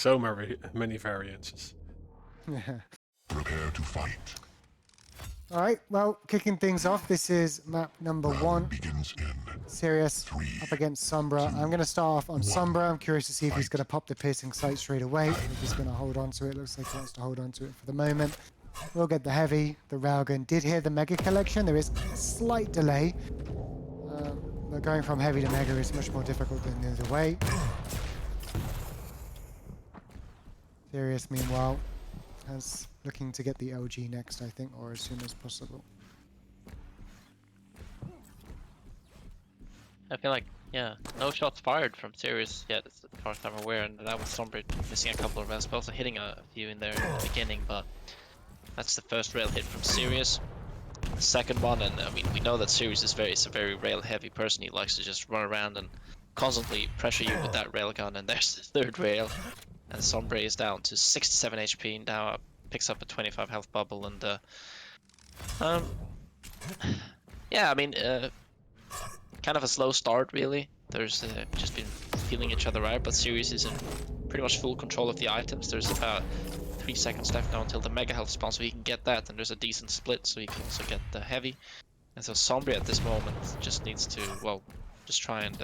So many variances. Yeah. Prepare to fight. Alright, well, kicking things off, this is map number Round 1. begins in Sirius 3. up against SOMBR4. I'm going to start off on 1. SOMBR4. I'm curious to see if he's Fight. going to pop the piercing sight straight away, if he's going to hold on to it. Looks like he wants to hold on to it for the moment. We'll get the heavy, the railgun. Did hear the mega collection. There is a slight delay. But going from heavy to mega is much more difficult than the other way. Sirius, meanwhile, is looking to get the LG next, I think, or as soon as possible. I feel like, yeah, no shots fired from Sirius yet, as far as I'm aware, and that was SOMBR missing a couple of rounds, but also hitting a few in there in the beginning, but that's the first rail hit from Sirius. The second one, and I mean, we know that Sirius is a very rail heavy person. He likes to just run around and constantly pressure you with that railgun, and there's the third rail, and SOMBR is down to 67 HP, now picks up a 25 health bubble, and yeah, I mean, kind of a slow start, really. There's just been feeling each other out, but Sirius is in pretty much full control of the items. There's about 3 seconds left now until the mega health spawns, so he can get that, and there's a decent split, so he can also get the heavy. And so SOMBR at this moment just needs to, well, just try and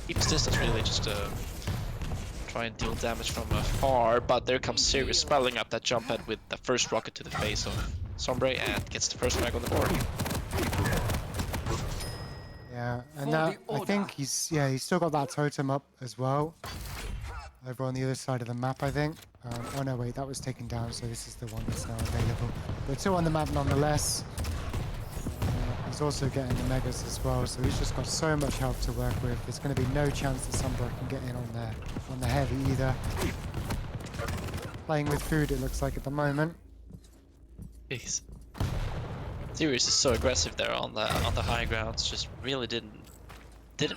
keep his distance, really, just try and deal damage from afar. But there comes Sirius spelling up that jump pad with the first rocket to the face of SOMBR, and gets the first frag on the board. Yeah, and now I think he's still got that totem up as well. Over on the other side of the map, I think. Oh no, wait, that was taken down, so this is the one that's now available. But still on the map nonetheless. He's also getting the megas as well, so he's just got so much health to work with. There's going to be no chance that SOMBR can get in on the heavy either. Playing with food, it looks like at the moment. Jeez. Sirius is so aggressive there on the high grounds. Just really didn't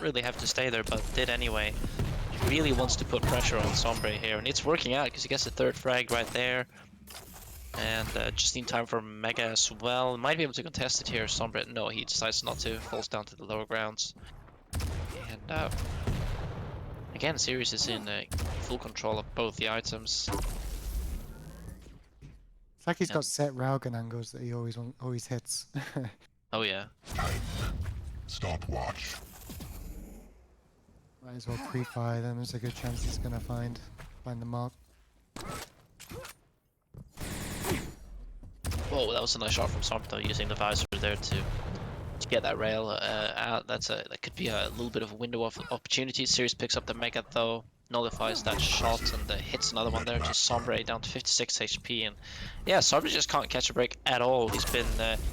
really have to stay there, but did anyway. He really wants to put pressure on SOMBR here, and it's working out because he gets the third frag right there, and just in time for mega as well. Might be able to contest it here. SOMBR, no, he decides not to. Falls down to the lower grounds, and again, Sirius is in full control of both the items. It's like he's got set railgun angles that he always hits. Oh yeah. stopwatch. Might as well pre-fire them. There's a good chance he's gonna find the mark. Whoa, that was a nice shot from SOMBR though, using the visor there to get that rail out. That could be a little bit of a window of opportunity. Sirius picks up the mega though, nullifies that shot, and hits another one there to SOMBR down to 56 HP. And yeah, SOMBR just can't catch a break at all. He's been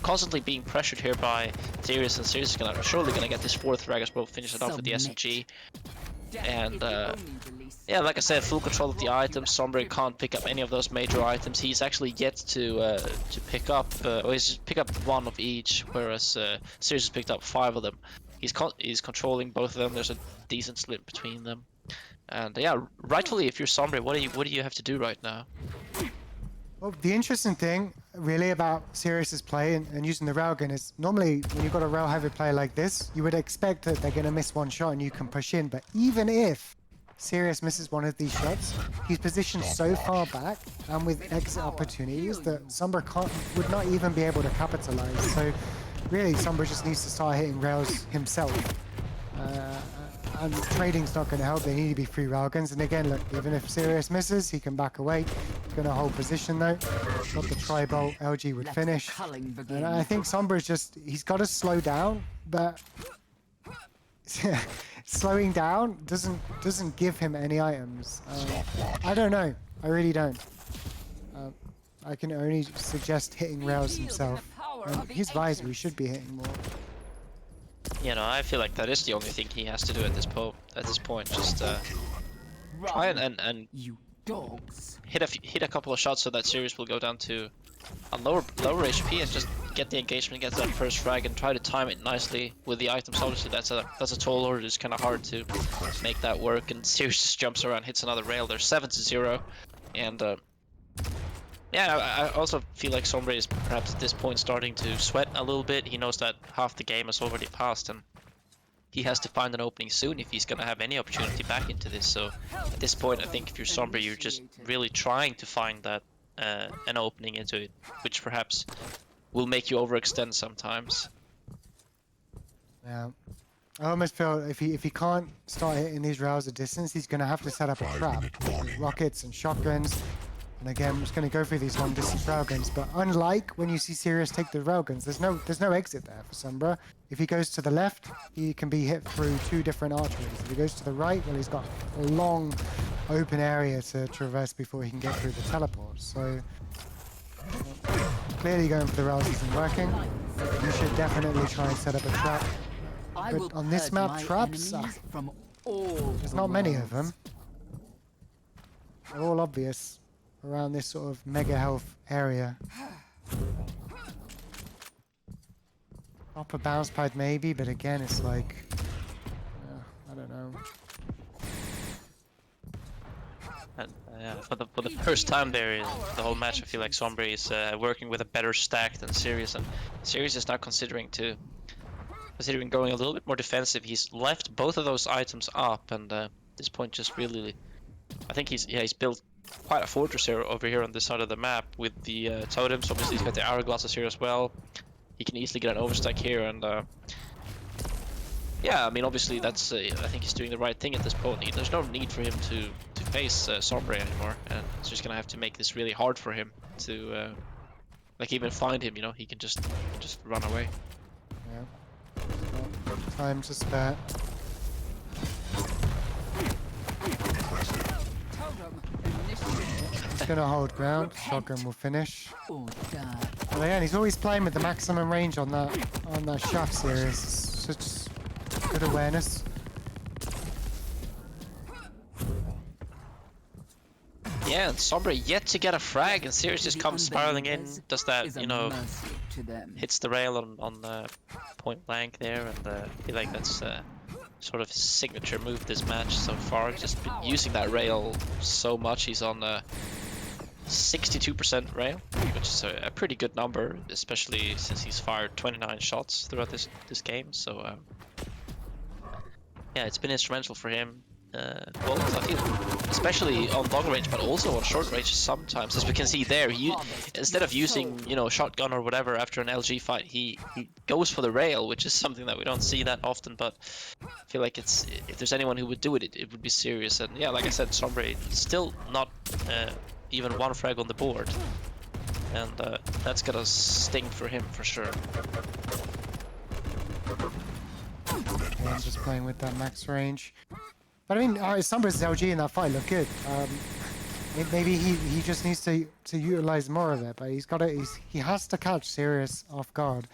constantly being pressured here by Sirius, and Sirius is surely gonna get this fourth frag as well, finish it off with the SMG. And yeah, like I said, full control of the items. SOMBR can't pick up any of those major items. He's actually yet to pick up, or he's just pick up one of each, whereas Sirius has picked up 5 of them. He's controlling both of them. There's a decent split between them. And yeah, rightfully, if you're SOMBR, what do you have to do right now? Well, the interesting thing, really, about Sirius's play and using the railgun is normally when you've got a rail heavy player like this, you would expect that they're going to miss one shot and you can push in. But even if Sirius misses one of these shots, he's positioned so far back and with exit opportunities that SOMBR would not even be able to capitalize. So really, SOMBR just needs to start hitting rails himself. And trading's not going to help. They need to be free railguns. And again, look, even if Sirius misses, he can back away. He's going to hold position though. Got the tri-bolt. LG would finish. And I think SOMBR's just, he's got to slow down, but slowing down doesn't give him any items. I don't know. I really don't. I can only suggest hitting rails himself. And his visor, he should be hitting more. You know, I feel like that is the only thing he has to do at this point. Just try and you dogs. hit a couple of shots so that Sirius will go down to a lower HP and just get the engagement, get that first frag, and try to time it nicely with the items. Obviously, that's a tall order. It's kind of hard to make that work. And Sirius just jumps around, hits another rail. They're 7-0, and yeah, I also feel like SOMBR is perhaps at this point starting to sweat a little bit. He knows that half the game has already passed, and he has to find an opening soon if he's gonna have any opportunity back into this. So at this point, I think if you're SOMBR, you're just really trying to find that an opening into it, which perhaps will make you overextend sometimes. Yeah. I almost feel if he can't start hitting these rails at distance, he's going to have to set up a trap with rockets and shotguns. And again, I'm just going to go through these long distance railguns. But unlike when you see Sirius take the railguns, there's no exit there for SOMBR. If he goes to the left, he can be hit through 2 different arteries. If he goes to the right, well, he's got a long open area to traverse before he can get through the teleport. So clearly going for the rails isn't working. You should definitely try and set up a trap. But on this map, traps, there's not many of them. They're all obvious around this sort of mega health area. Upper bounce pad maybe, but again, it's like, I don't know. And for the first time there in the whole match, I feel like SOMBR is working with a better stack than Sirius, and Sirius is now considering going a little bit more defensive. He's left both of those items up, and at this point, just really, I think he's built quite a fortress here over here on this side of the map with the totems. Obviously, he's got the hourglasses here as well. He can easily get an overstack here, and yeah, I mean, obviously that's I think he's doing the right thing at this point. There's no need for him to face SOMBR anymore, and it's just gonna have to make this really hard for him to like even find him. You know, he can just run away. Yeah. Time to spare. He's gonna hold ground. Shotgun will finish. But again, he's always playing with the maximum range on that shaft series. Such good awareness. Yeah, and SOMBR yet to get a frag, and Sirius just comes spiraling in, does that, you know, hits the rail on the point blank there, and I feel like that's sort of his signature move this match so far. Just been using that rail so much. He's on 62% rail, which is a pretty good number, especially since he's fired 29 shots throughout this game. So yeah, it's been instrumental for him. Well, I feel especially on long range, but also on short range sometimes. As we can see there, he instead of using, you know, shotgun or whatever after an LG fight, he goes for the rail, which is something that we don't see that often. But I feel like if there's anyone who would do it, it would be Sirius. And yeah, like I said, SOMBR still not even one frag on the board, and that's gonna sting for him for sure. Yeah, I'm just playing with that max range. But I mean, SOMBR's LG in that fight looked good. Maybe he just needs to utilize more of it, but he has to catch Sirius off guard.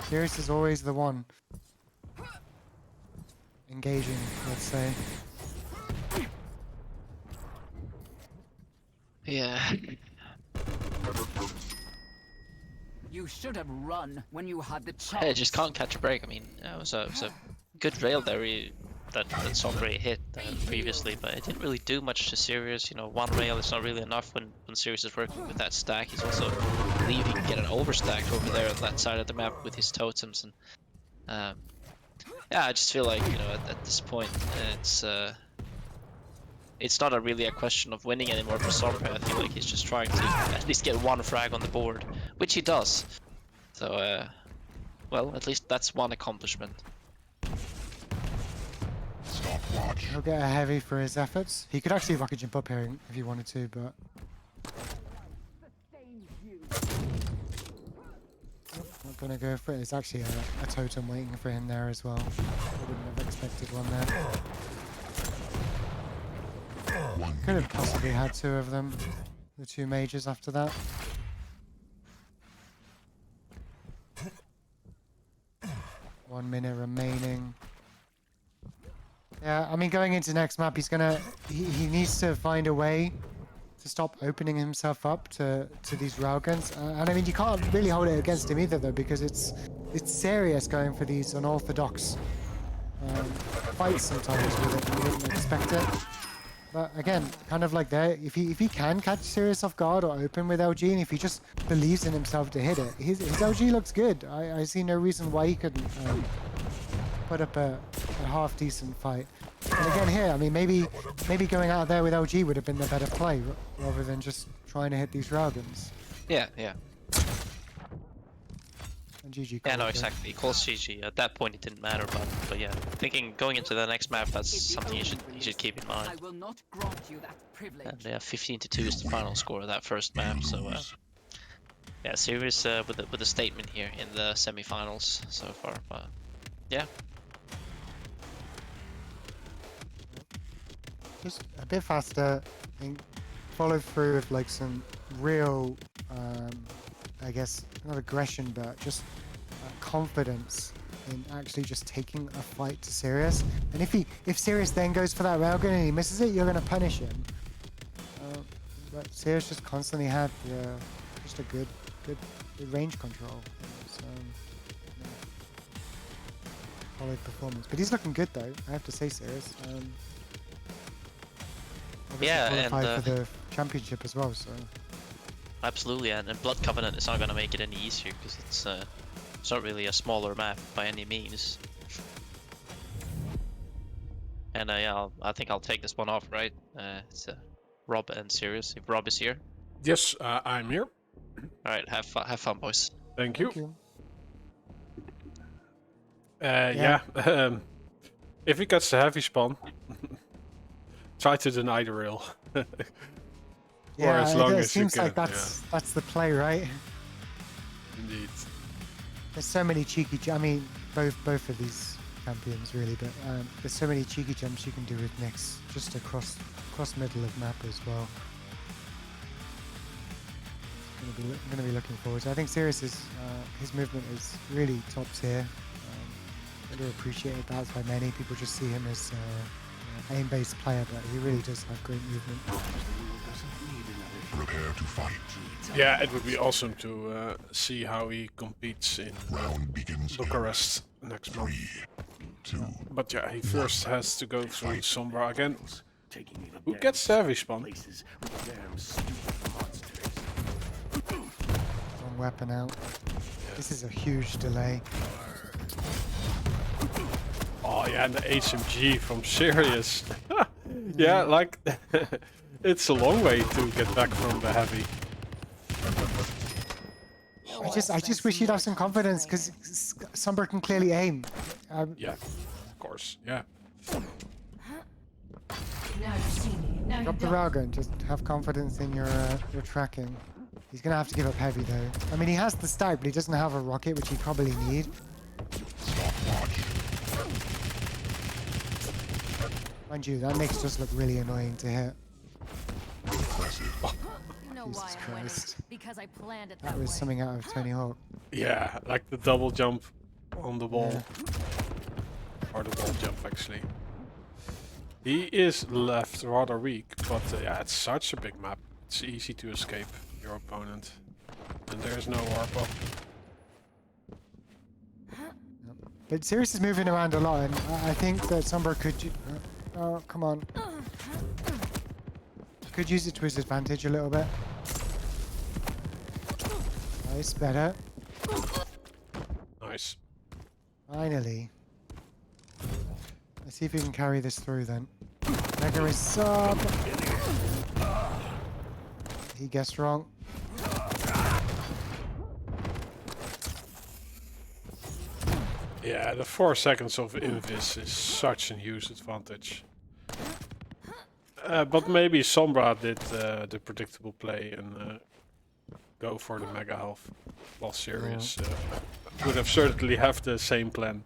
Sirius is always the one engaging, let's say. Yeah. You should have run when you had the chance. Hey, just can't catch a break. I mean, it was a good rail there that SOMBR hit previously, but it didn't really do much to Sirius. You know, one rail is not really enough when Sirius is working with that stack. He's also believe he can get an overstack over there on that side of the map with his totems, and yeah, I just feel like, you know, at this point it's not really a question of winning anymore for SOMBR. I feel like he's just trying to at least get one frag on the board, which he does. So well, at least that's one accomplishment. He'll get a heavy for his efforts. He could actually rocket jump up here if he wanted to, but not gonna go for it. There's actually a totem waiting for him there as well. I wouldn't have expected one there. Could have possibly had 2 of them. The 2 mages after that. One minute remaining. Yeah, I mean, going into next map, he needs to find a way to stop opening himself up to these railguns. And I mean, you can't really hold it against him either, though, because it's serious going for these unorthodox fights sometimes with it. You wouldn't expect it. But again, kind of like that, if he can catch Sirius off guard or open with LG, and if he just believes in himself to hit it, his LG looks good. I see no reason why he couldn't put put up a half decent fight. And again here, I mean, maybe going out there with LG would have been the better play rather than just trying to hit these railguns. Yeah, yeah. And GG. Yeah, no, called it. exactly. He calls GG. At that point, it didn't matter, but yeah, thinking going into the next map, that's something you should keep in mind. I will not grant you that privilege. And yeah, 15-2 is the final score of that first map. So yeah, Sirius with a statement here in the semi-finals so far. But yeah, Just a bit faster and follow through with like some real, I guess, not aggression, but just confidence in actually just taking a fight to Sirius. And if Sirius then goes for that railgun and he misses it, you're going to punish him. But Sirius just constantly had just a good range control. So, yeah. Solid performance. But he's looking good though, I have to say, Sirius. Yeah, qualified and for the championship as well, so absolutely. And Blood Covenant is not gonna make it any easier because it's not really a smaller map by any means. And yeah, I think I'll take this one off, right? It's Rob and Sirius. If Rob is here. Yes, I'm here. All right, have fun, boys. Thank you. thank you. Yeah. If he gets the heavy spawn, try to deny the rail. Yeah, as long it as you seems like can, that's the play, right? Indeed. There's so many cheeky. I mean, both of these champions really, but there's so many cheeky jumps you can do with Nyx just across middle of map as well. Gonna be looking forward to. I think Sirius is his movement is really top tier. Underappreciated perhaps by many people. Just see him as aim-based player, but he really does have great movement. Prepare to fight. Yeah, it would be awesome to see how he competes in Round begins. Bucharest next month. 3, 2. But yeah, he first has to go through SOMBR again. Who gets the heavy spawn? Wrong weapon out. This is a huge delay. Oh yeah, and the HMG from Sirius. Yeah, like it's a long way to get back from the heavy. I just wish he'd have some confidence because SOMBR can clearly aim. Yeah, of course. Yeah. Drop the railgun. Just have confidence in your tracking. He's gonna have to give up heavy though. I mean, he has the stack, but he doesn't have a rocket, which he probably need. Mind you, that makes just look really annoying to hit. You know Jesus why I'm winning? Christ. Because I planned it That that was way. something out of Tony Hawk. Yeah, like the double jump on the wall. Yeah. Or the wall jump, actually. He is left rather weak, but yeah, it's such a big map. It's easy to escape your opponent. And there's no warp up. But Sirius is moving around a lot, and I think that SOMBR could... oh, come on. Could use it to his advantage a little bit. Nice, better. Nice. Finally. Let's see if we can carry this through then. Mega is sub. He guessed wrong. Yeah, the 4 seconds of Invis is such a huge advantage. But maybe SOMBR did the predictable play and go for the mega health, while Sirius would have certainly have the same plan.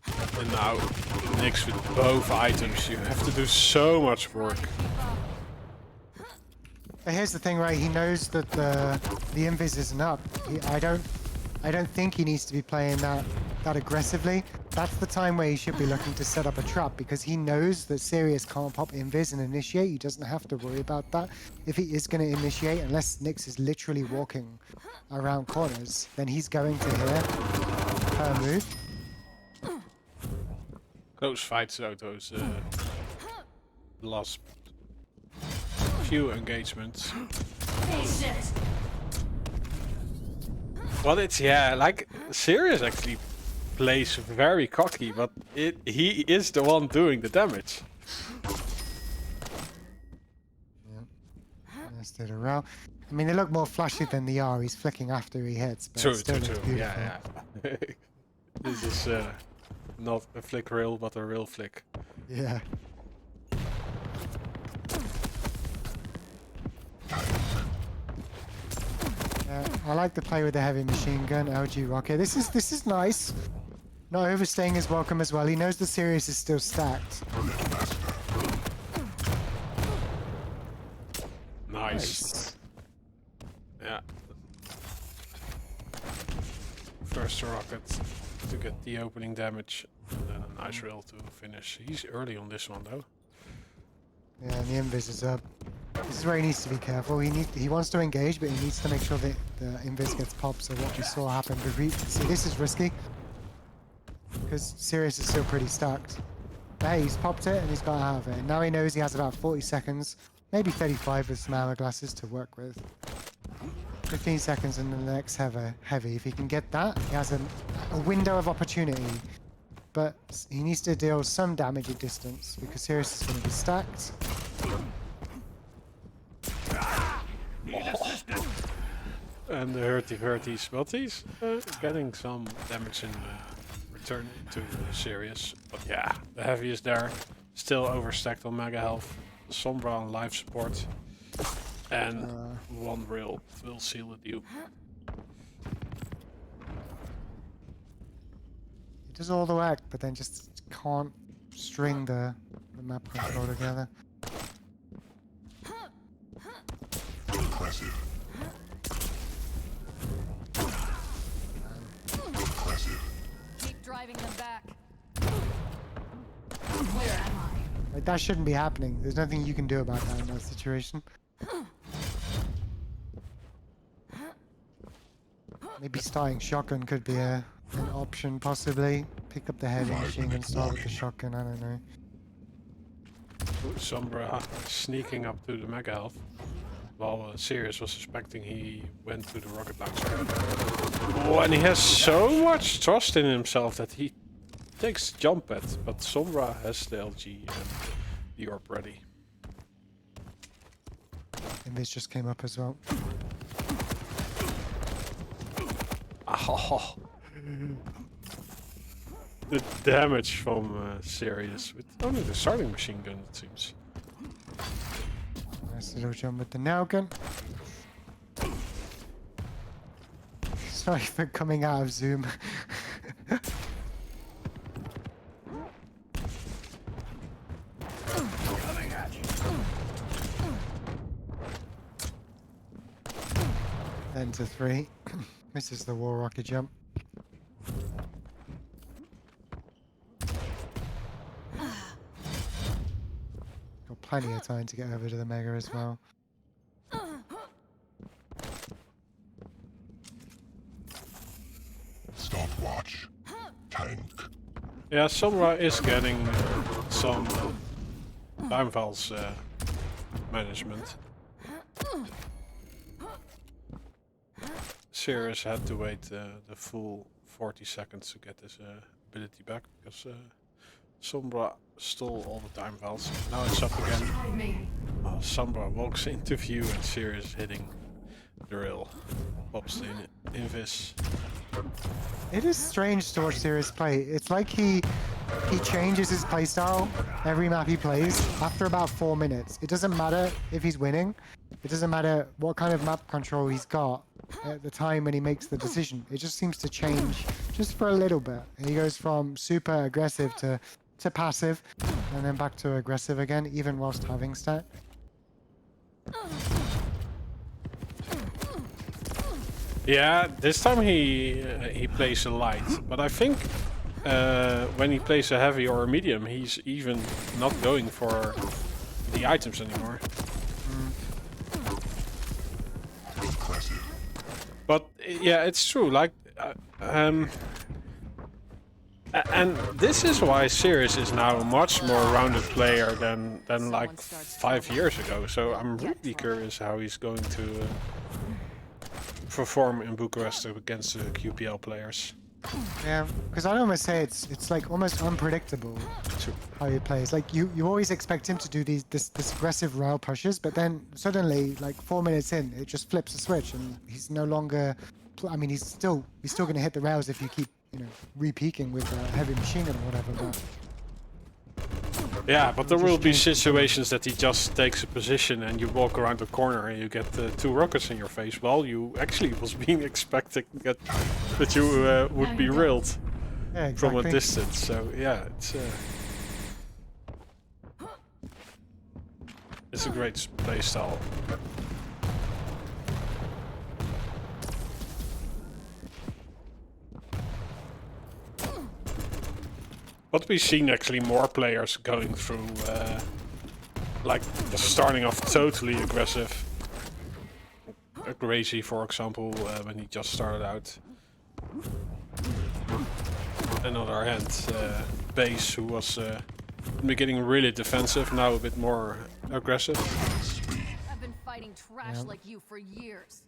And now, Nyx with both items, you have to do so much work. But here's the thing, right? He knows that the invis isn't up. I don't think he needs to be playing that aggressively. That's the time where he should be looking to set up a trap because he knows that Sirius can't pop invis and initiate. He doesn't have to worry about that. If he is going to initiate, unless Nyx is literally walking around corners, then he's going to hear her move. Close fights though, those last few engagements. Well, it's like Sirius actually plays very cocky, but he is the one doing the damage. Let's do the rail. I mean, they look more flashy than they are. He's flicking after he hits, but it still looks beautiful. Yeah. This is not a flick rail, but a real flick. Yeah. I like to play with the heavy machine gun, LG rocket. This is nice. Not overstaying his welcome as well. He knows the Sirius is still stacked. Nice. Yeah. First rocket to get the opening damage, and then a nice rail to finish. He's early on this one though. Yeah, and the invis is up. This is where he needs to be careful. He wants to engage, but he needs to make sure that the invis gets popped. So what we saw happen, see, this is risky because Sirius is still pretty stacked. But hey, he's popped it and he's got out of it. And now he knows he has about 40 seconds, maybe 35 with some hourglasses to work with. 15 seconds in the next heavy. If he can get that, he has a window of opportunity. But he needs to deal some damage at distance because Sirius is going to be stacked. And the hurty-hurties, but he's getting some damage in return to Sirius. But yeah, the heavy is there. Still overstacked on mega health. Sombra on life support. And one rail will seal the deal. He does all the work, but then just can't string the map control together. Impressive. Impressive. Keep driving them back. Where am I? Like, that shouldn't be happening. There's nothing you can do about that in that situation. Maybe starting shotgun could be an option, possibly. Pick up the heavy machine and start with the shotgun, I don't know. Sombra sneaking up to the mega health. While Sirius was suspecting he went to the rocket launcher. Oh, and he has so much trust in himself that he takes jump at, but Sombra has the LG and the orb ready. And this just came up as well. Oh. The damage from Sirius with only the starting machine gun, it seems. Nice little jump with the nail gun. Sorry for coming out of zoom. Then to 3. Misses the wall rocket jump. Got plenty of time to get over to the mega as well. Stopwatch. Tank. Yeah, Sombra is getting some time files management. Sirius had to wait the full 40 seconds to get his ability back because Sombra stole all the time files. Now it's up again. Sombra walks into view and Sirius hitting the rail. Pops the invis. It is strange to watch Sirius play. It's like he changes his playstyle every map he plays after about 4 minutes. It doesn't matter if he's winning. It doesn't matter what kind of map control he's got at the time when he makes the decision. It just seems to change just for a little bit. He goes from super aggressive to passive and then back to aggressive again, even whilst having stat. Yeah, this time he plays a light, but I think when he plays a heavy or a medium, he's even not going for the items anymore. Impressive. But yeah, it's true. Like, and this is why Sirius is now a much more rounded player than like 5 years ago. So I'm really curious how he's going to perform in Bucharest against the QPL players. Yeah, because I'd almost say it's like almost unpredictable how he plays. Like you always expect him to do this aggressive rail pushes, but then suddenly, like 4 minutes in, it just flips a switch and he's no longer. I mean, he's still going to hit the rails if you keep re-peaking with heavy machine gun or whatever. But Yeah, but there will be situations that he just takes a position and you walk around the corner and you get 2 rockets in your face. Well, you actually was being expecting that you would be railed yeah, from exactly. a distance. So yeah, it's a great play style. But we've seen actually more players going through, like starting off totally aggressive. Crazy, for example, when he just started out. On the other hand, Base, who was in the beginning really defensive, now a bit more aggressive. I've been fighting trash like you for years.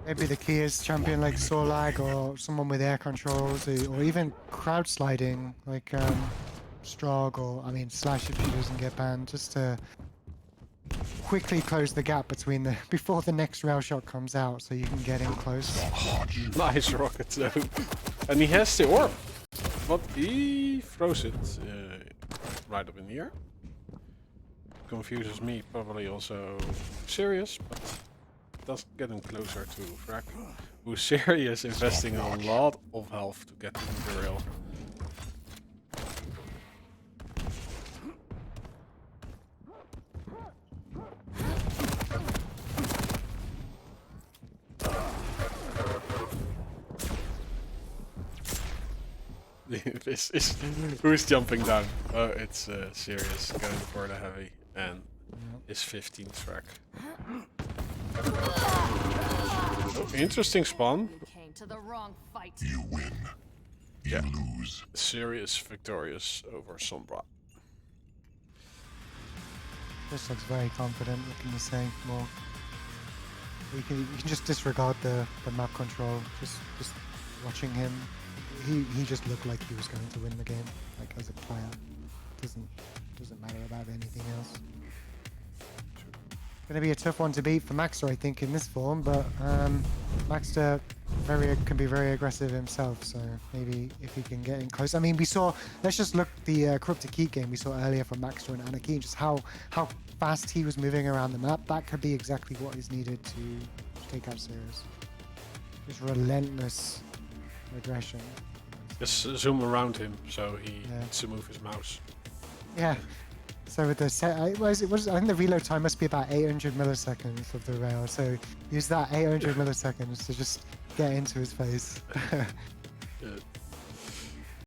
Maybe the key is champion like Sorlag or someone with air controls, or even crowd sliding like Strog, or I mean Slash if he doesn't get banned, just to quickly close the gap between before the next rail shot comes out, so you can get in close. Nice rocket though. And he has the orb, but he throws it right up in the air. Confuses me, probably also Serious, but does get him closer to Frack, who's Serious investing a lot of health to get to the rail. This is who's jumping down? Oh, it's Serious going for the heavy and is 15th track. Oh, interesting spawn. You came to the wrong fight. You win. You lose. Serious victorious over SOMBR4. This looks very confident. What can you say more? You can just disregard the map control. Just watching him, he just looked like he was going to win the game. Like as a player, doesn't matter about anything else. Going to be a tough one to beat for Maxter, I think, in this form. But Maxter can be very aggressive himself. So maybe if he can get in close. I mean, we saw. Let's just look the Corrupted Keep game we saw earlier from Maxter and Anakin. Just how fast he was moving around the map. That could be exactly what is needed to take out Serious. Just relentless aggression. Just zoom around him so he needs to move his mouse. Yeah. So with the set, I think the reload time must be about 800 milliseconds of the rail. So use that 800 milliseconds to just get into his face.